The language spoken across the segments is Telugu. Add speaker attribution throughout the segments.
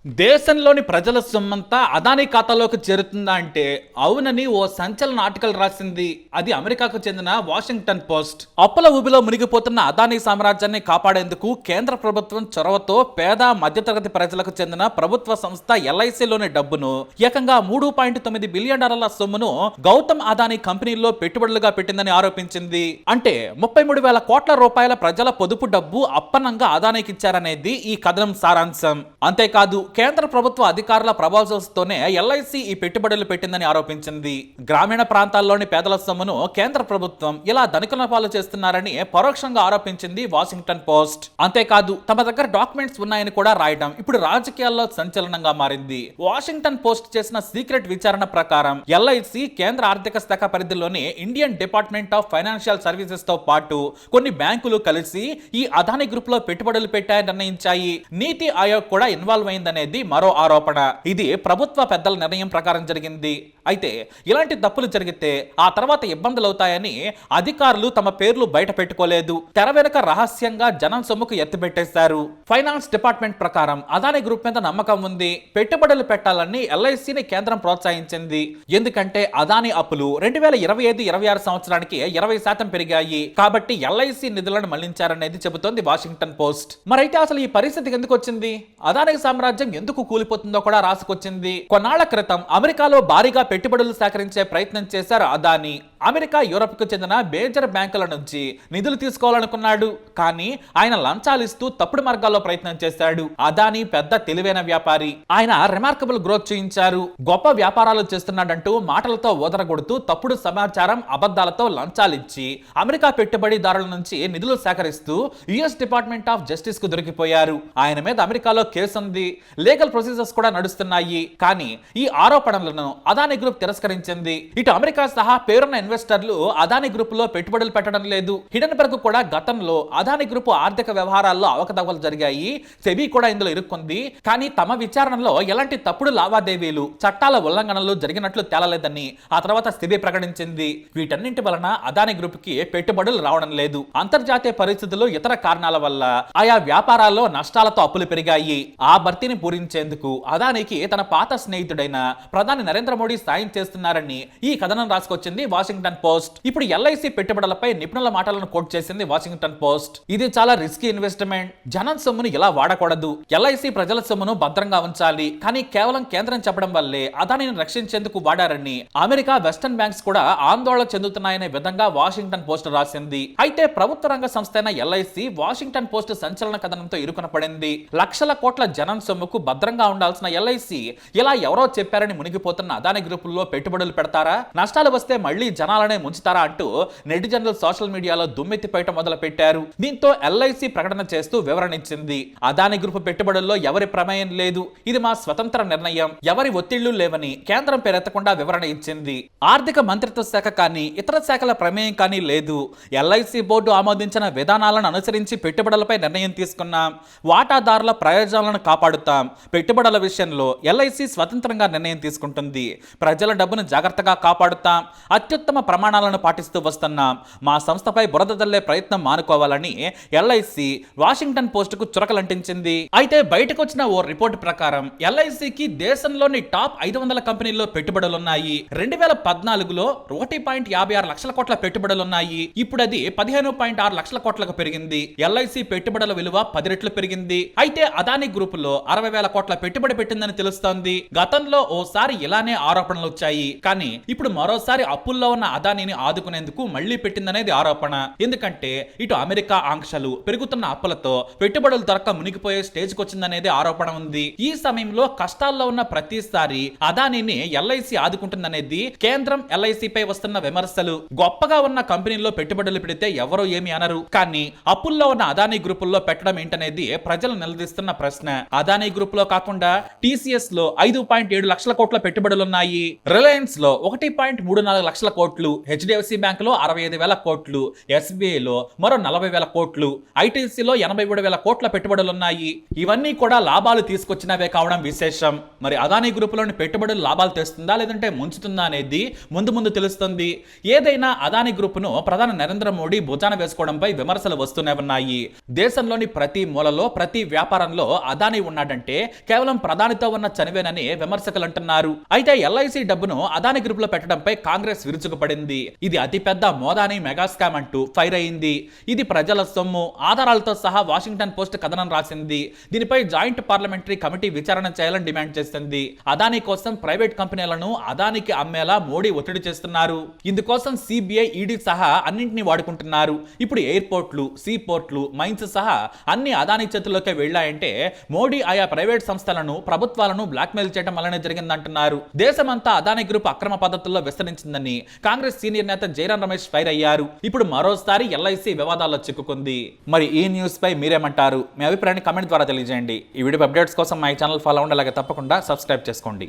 Speaker 1: దేశంలోని ప్రజల సొమ్మంతా అదానీ ఖాతాలోకి చేరుతుందా అంటే అవునని ఓ సంచలన ఆర్టికల్ రాసింది. అది అమెరికాకు చెందిన వాషింగ్టన్ పోస్ట్. అప్పుల ఊబిలో మునిగిపోతున్న అదానీ సామ్రాజ్యాన్ని కాపాడేందుకు కేంద్ర ప్రభుత్వం చొరవతో పేద మధ్యతరగతి ప్రజలకు చెందిన ప్రభుత్వ సంస్థ ఎల్ఐసిలోని డబ్బును ఏకంగా $3.9 బిలియన్ సొమ్మును గౌతమ్ అదానీ కంపెనీల్లో పెట్టుబడులుగా పెట్టిందని ఆరోపించింది. అంటే 33,000 కోట్ల రూపాయల ప్రజల పొదుపు డబ్బు అప్పనంగా అదానీకి ఇచ్చారనేది ఈ కథనం సారాంశం. అంతేకాదు కేంద్ర ప్రభుత్వ అధికారుల ప్రభావంతోనే ఎల్ఐసి ఈ పెట్టుబడులు పెట్టిందని ఆరోపించింది. గ్రామీణ ప్రాంతాల్లోని పేదల సొమ్మును కేంద్ర ప్రభుత్వం ఇలా ధనికుల పాలు చేస్తున్నారని పరోక్షంగా ఆరోపించింది వాషింగ్టన్ పోస్ట్. అంతేకాదు తమ దగ్గర డాక్యుమెంట్స్ ఉన్నాయని కూడా రాయడం ఇప్పుడు రాజకీయాల్లో సంచలనంగా మారింది. వాషింగ్టన్ పోస్ట్ చేసిన సీక్రెట్ విచారణ ప్రకారం ఎల్ఐసి కేంద్ర ఆర్థిక శాఖ పరిధిలోని Indian department of financial services తో పాటు కొన్ని బ్యాంకులు కలిసి ఈ అదానీ గ్రూప్ లో పెట్టుబడులు పెట్టాయని నిర్ణయించాయి. నీతి ఆయోగ్ కూడా ఇన్వాల్వ్ అయిందనేది మరో ఆరోపణ. ఇది ప్రభుత్వ పెద్దల నిర్ణయం ప్రకారం జరిగింది. అయితే ఇలాంటి తప్పులు జరిగితే ఆ తర్వాత ఇబ్బందులు అవుతాయని అధికారులు తమ పేర్లు బయట పెట్టుకోలేదు. తెర వెనుక రహస్యంగా జనం సొమ్ముకు ఎత్తిపెట్టేశారు. ఫైనాన్స్ డిపార్ట్మెంట్ ప్రకారం అదానీ గ్రూప్ మీద నమ్మకం ఉంది. పెట్టుబడులు పెట్టాలని ఎల్ఐసిని కేంద్రం ప్రోత్సహించింది. ఎందుకంటే అదానీ అప్పులు 2025-26 సంవత్సరానికి 20% పెరిగాయి. కాబట్టి ఎల్ఐసి నిధులను మళ్లించారనేది చెబుతోంది వాషింగ్టన్ పోస్ట్. మరైతే అసలు ఈ పరిస్థితికి ఎందుకు వచ్చింది? అదానీ సామ్రాజ్యం ఎందుకు కూలిపోతుందో కూడా రాసుకొచ్చింది. కొన్నాళ్ల క్రితం అమెరికాలో భారీగా పెట్టుబడులు సేకరించే ప్రయత్నం చేశారు అదానీ. అమెరికా, యూరప్ కు చెందిన మేజర్ బ్యాంకుల నుంచి నిధులు తీసుకోవాలనుకున్నాడు. కానీ ఆయన లంచాలిస్తూ తప్పుడు మార్గాల్లో ప్రయత్నం చేశాడు. అదానీ పెద్ద తెలివైన వ్యాపారి. ఆయన రిమార్కబుల్ గ్రోత్ చూయించారు. గొప్ప వ్యాపారాలు చేస్తున్నాడంటూ మాటలతో ఓదరగొడుతూ తప్పుడు సమాచారం, అబద్ధాలతో లంచాలిచ్చి అమెరికా పెట్టుబడిదారుల నుంచి నిధులు సేకరిస్తూ యుఎస్ డిపార్ట్మెంట్ ఆఫ్ జస్టిస్ కు దొరికిపోయారు. ఆయన మీద అమెరికాలో కేసు ఉంది. లీగల్ ప్రొసీజర్స్ కూడా నడుస్తున్నాయి. కానీ ఈ ఆరోపణలను అదానీ గ్రూప్ తిరస్కరించింది. ఇటు అమెరికా సహా పేరున్న ఇన్వెస్టర్లు అదానీ గ్రూప్ లో పెట్టుబడులు పెట్టడం లేదు. హిడెన్బర్గ్ కూడా గతంలో అదానీ గ్రూప్ ఆర్థిక వ్యవహారాల్లో అవకతవకలు జరిగాయి. సెబీ కూడా ఇందులో ఇరుక్కుంది. కానీ తమ విచారణలో ఎలాంటి తప్పుడు లావాదేవీలు, చట్టాల ఉల్లంఘనలు జరిగినట్లు తేలలేదని ఆ తర్వాత సెబీ ప్రకటించింది. వీటన్నింటి వలన అదానీ గ్రూప్ కి పెట్టుబడులు రావడం లేదు. అంతర్జాతీయ పరిస్థితులు, ఇతర కారణాల వల్ల ఆయా వ్యాపారాల్లో నష్టాలతో అప్పులు పెరిగాయి. ఆ భర్తీని పూరించేందుకు అదానీకి తన పాత స్నేహితుడైన ప్రధాని నరేంద్ర మోడీ సాయం చేస్తున్నారని ఈ కథనం రాసుకొచ్చింది వాషింగ్టన్ పోస్ట్. ఇప్పుడు ఎల్ఐసి పెట్టుబడులపై నిపుణుల మాటలను కోట్ చేసింది వాషింగ్టన్ పోస్ట్. ఇది చాలా రిస్కీ ఇన్వెస్ట్మెంట్. జనం సొమ్మును ఇలా వాడకూడదు. ఎల్ఐసి ప్రజల సొమ్మును భద్రంగా ఉంచాలి. కానీ కేవలం కేంద్రం చెప్పడం వల్లే అదానీని రక్షించేందుకు వాడారని అమెరికా, వెస్టర్న్ బ్యాంక్స్ కూడా ఆందోళన చెందుతున్నాయనే విధంగా వాషింగ్టన్ పోస్ట్ రాసింది. అయితే ప్రభుత్వ రంగ సంస్థ అయిన ఎల్ఐసి వాషింగ్టన్ పోస్ట్ సంచలన కథనంతో ఇరుకున పడింది. లక్షల కోట్ల జనం సొమ్ముకు భద్రంగా ఉండాల్సిన ఎల్ఐసి ఇలా ఎవరో చెప్పారని మునిగిపోతున్న అదానీ గ్రూపుల్లో పెట్టుబడులు పెడతారా? నష్టాలు వస్తే మళ్లీ జనాలనే ముంచుతారా అంటూ నెటిజన్లు సోషల్ మీడియాలో దుమ్మెత్తిపేయటం మొదలు పెట్టారు. దీంతో ఎల్ఐసి ప్రకటన చేస్తూ వివరణ ఇచ్చింది. అదానీ గ్రూప్ పెట్టుబడుల్లో ఎవరి ప్రమేయం లేదు. ఇది మా స్వతంత్ర నిర్ణయం. ఎవరి ఒత్తిళ్లు లేవని కేంద్రం పేరెత్తకుండా వివరణ ఇచ్చింది. ఆర్థిక మంత్రిత్వ శాఖ కానీ ఇతర శాఖల ప్రమేయం కానీ లేదు. ఎల్ఐసి బోర్డు ఆమోదించిన విధానాలను అనుసరించి పెట్టుబడులపై నిర్ణయం తీసుకున్నాం. వాటాదారుల ప్రయోజనాలను కాపాడుతాం. పెట్టుబడుల విషయంలో ఎల్ఐసి స్వతంత్రంగా నిర్ణయం తీసుకుంటుంది. ప్రజల డబ్బును జాగ్రత్తగా కాపాడుతాం. అత్యుత్తమ ప్రమాణాలను పాటిస్తూ వస్తున్నాం. మా సంస్థపై బురద జల్లే ప్రయత్నం మానుకోవాలని ఎల్ఐసి వాషింగ్టన్ పోస్ట్ కు చురకలంటించింది. అయితే బయటకు వచ్చిన ఓ రిపోర్ట్ ప్రకారం ఎల్ఐసికి దేశంలోని టాప్ 500 కంపెనీల్లో పెట్టుబడులున్నాయి. 2014లో 1.56 లక్షల కోట్ల పెట్టుబడులున్నాయి. ఇప్పుడు అది 15.6 లక్షల కోట్లకు పెరిగింది. ఎల్ఐసి పెట్టుబడుల విలువ 10 రెట్లు పెరిగింది. అయితే అదానీ గ్రూప్ లో 60,000 కోట్ల పెట్టుబడి పెట్టిందని తెలుస్తోంది. గతంలో ఓసారి ఇలానే ఆరోపణలు వచ్చాయి. కానీ ఇప్పుడు మరోసారి అప్పుల్లో ఉన్న అదానీని ఆదుకునేందుకు మళ్లీ పెట్టిందనేది ఆరోపణ. ఎందుకంటే ఇటు అమెరికా ఆంక్షలు, పెరుగుతున్న అప్పులతో పెట్టుబడులు దొరక్క మునిగిపోయే స్టేజ్ కు వచ్చిందనేది ఆరోపణ ఉంది. ఈ సమయంలో కష్టాల్లో ఉన్న ప్రతిసారి అదానీని ఎల్ఐసి ఆదుకుంటుందనేది కేంద్రం ఎల్ఐసి పై వస్తున్న విమర్శలు. గొప్పగా ఉన్న కంపెనీల్లో పెట్టుబడులు పెడితే ఎవరో ఏమి అనరు. కానీ అప్పుల్లో ఉన్న అదానీ గ్రూపుల్లో పెట్టడం ఏంటనేది ప్రజలు నిలదీస్తున్న ప్రశ్న. అదానీ గ్రూప్ లో కాకుండా టీసీఎస్ లో 5.7 లక్షల కోట్ల పెట్టుబడులున్నాయి. రిలయన్స్ లో 1.34 లక్షల కోట్లు, హెచ్డిఎఫ్సి బ్యాంక్ లో 65,000 కోట్లు, ఎస్బీఐ లో మరో 40,000 కోట్లు, ఐటీసీలో 83,000 కోట్ల పెట్టుబడులున్నాయి. ఇవన్నీ కూడా లాభాలు తీసుకొచ్చినవే కావడం విశేషం. మరి అదానీ గ్రూప్ లోని పెట్టుబడులు లాభాలు తెస్తుందా లేదంటే ముంచుతుందా అనేది ముందు ముందు తెలుస్తుంది. ఏదైనా అదానీ గ్రూప్ ను ప్రధాని నరేంద్ర మోడీ భుజాన వేసుకోవడంపై విమర్శలు వస్తూనే ఉన్నాయి. దేశంలోని ప్రతి మూలలో, ప్రతి వ్యాపారంలో అదానీ ఉన్నాడంటే అంటే కేవలం ప్రధానితో ఉన్న చనివేనని విమర్శకులు అంటున్నారు. అయితే ఎల్ఐసి డబ్బును అదాని గ్రూప్ లో పెట్టడంపై కాంగ్రెస్ విరుచుకుపడింది. ఇది అతిపెద్ద మోదాని మెగా స్కామ్ అంటూ ఫైర్ అయింది. ఇది ప్రజల సొమ్ము, ఆధారాలతో సహా వాషింగ్టన్ పోస్ట్ కథనం రాసింది. దీనిపై జాయింట్ పార్లమెంటరీ కమిటీ విచారణ చేయాలని డిమాండ్ చేసింది. అదాని కోసం ప్రైవేట్ కంపెనీలను అదానికి అమ్మేలా మోడీ ఒత్తిడి చేస్తున్నారు. ఇందుకోసం సిబిఐ, ఈడీ సహా అన్నింటినీ వాడుకుంటున్నారు. ఇప్పుడు ఎయిర్పోర్ట్లు, సీ పోర్ట్లు, మైన్స్ సహా అన్ని అదాని చేతుల్లోకి వెళ్ళాయంటే మోడీ ఆయా ప్రైవేట్ సంస్థలను, ప్రభుత్వాలను బ్లాక్మెయిల్ చేయడం వల్లనే జరిగిందంటున్నారు. దేశమంతా అదాని గ్రూప్ అక్రమ పద్ధతుల్లో విస్తరించిందని కాంగ్రెస్ సీనియర్ నేత జైరాం రమేష్ ఫైర్ అయ్యారు. ఇప్పుడు మరోసారి ఎల్ఐసి వివాదాల్లో చిక్కుకుంది. మరి ఈ న్యూస్ పై మీరేమంటారు? మీ అభిప్రాయాన్ని కామెంట్ ద్వారా తెలియజేయండి. ఈ వీడియో అప్డేట్స్ కోసం మా ఛానల్ ఫాలో అవ్వండి, అలాగే తప్పకుండా సబ్స్క్రైబ్ చేసుకోండి.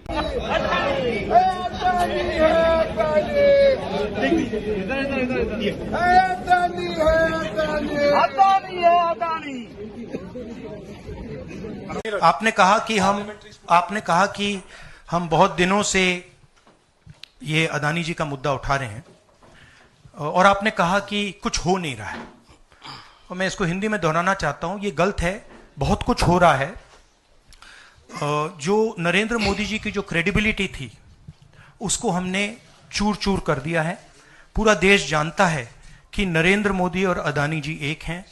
Speaker 2: आपने कहा कि हम बहुत दिनों से ये अदानी जी का मुद्दा उठा रहे हैं और आपने कहा कि कुछ हो नहीं रहा है, और मैं इसको हिंदी में दोहराना चाहता हूं, ये गलत है। बहुत कुछ हो रहा है। जो नरेंद्र मोदी जी की जो क्रेडिबिलिटी थी उसको हमने चूर चूर कर दिया है। पूरा देश जानता है कि नरेंद्र मोदी और अदानी जी एक हैं।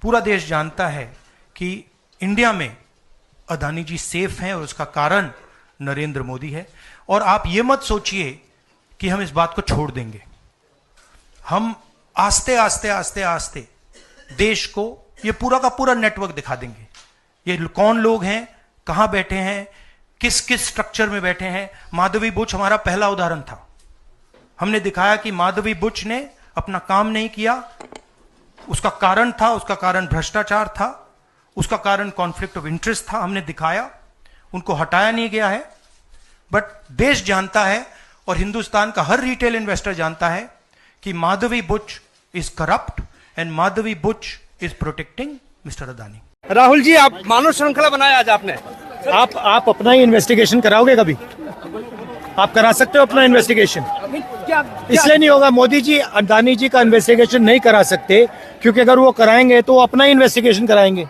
Speaker 2: पूरा देश जानता है कि इंडिया में अदानी जी सेफ हैं और उसका कारण नरेंद्र मोदी है। और आप ये मत सोचिए कि हम इस बात को छोड़ देंगे। हम आस्ते आस्ते आस्ते आस्ते देश को ये पूरा का पूरा नेटवर्क दिखा देंगे। ये कौन लोग हैं, कहां बैठे हैं, किस किस स्ट्रक्चर में बैठे हैं। माधवी बुच हमारा पहला उदाहरण था। हमने दिखाया कि माधवी बुच ने अपना काम नहीं किया, उसका कारण भ्रष्टाचार था, उसका कारण कॉन्फ्लिक्ट ऑफ इंटरेस्ट था। हमने दिखाया, उनको हटाया नहीं गया है। बट देश जानता है और हिंदुस्तान का हर रिटेल इन्वेस्टर जानता है कि Madhabi Buch is corrupt and Madhabi Buch is protecting mister Adani.
Speaker 3: Rahul ji, आप मानव श्रृंखला बनाया आज आपने।
Speaker 4: आप अपना ही इन्वेस्टिगेशन कराओगे कभी? आप करा सकते हो अपना इन्वेस्टिगेशन? इसलिए नहीं होगा। मोदी जी अदानी जी का इन्वेस्टिगेशन नहीं करा सकते क्योंकि अगर वो कराएंगे तो वो अपना ही इन्वेस्टिगेशन कराएंगे।